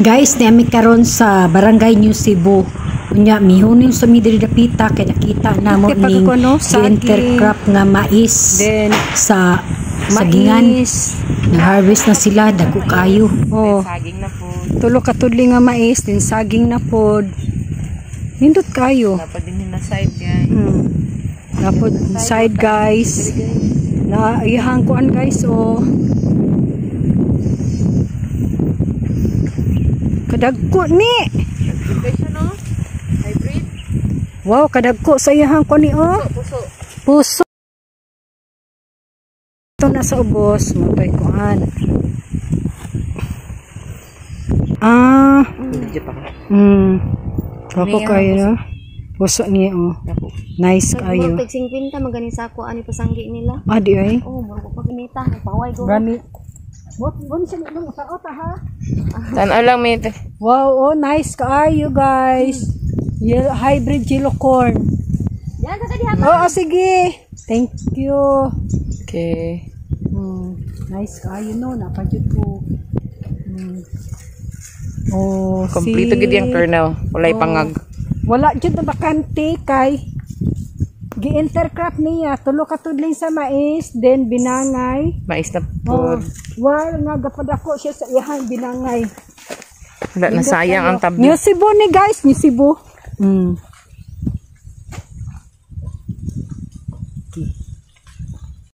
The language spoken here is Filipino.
Guys, nami karon sa Barangay New Cebu. Unya mihunin sa midri dapita kay nakita na mo ning intercrop nga mais then sa sagingan. Na-harvest na sila dagko kayo. Oh, saging na pod. Tulo ka tudli nga mais din saging na pod. Nindot kayo. Dapat din na side guys. Dapat side guys. Na iyahang kuan guys oh. Kadagko ni. No? Hybrid. Wow, kadagko sa iyahang kuan ni oh. Puso. Ito na sa ubos, motoy kuan. Ako kayo na. Puso niya oh. Nice kayo. Tagsing pinta maganing sako ani pasanggi nila. Di ay. Oh, muro pa kinita, paway go. Gani. Bon siya nang sa ota ha. Tanaw lang mate. Wow, oh nice kayo guys. Hybrid yellow corn. Yan sa kadiha. Oh, sige. Thank you. Okay. Nice kayo no, napadyod ko. Oh, Kompleto gid yang kernel, walay pangag. Wala jud na bakante kay gi-intercrop niya tulo ka tudling sa mais, then binangay. Mais na pod. Wala nga gapadako siya sa iyang binangay. Wala na sayang ang tabi. New Cebu ni guys, New Cebu.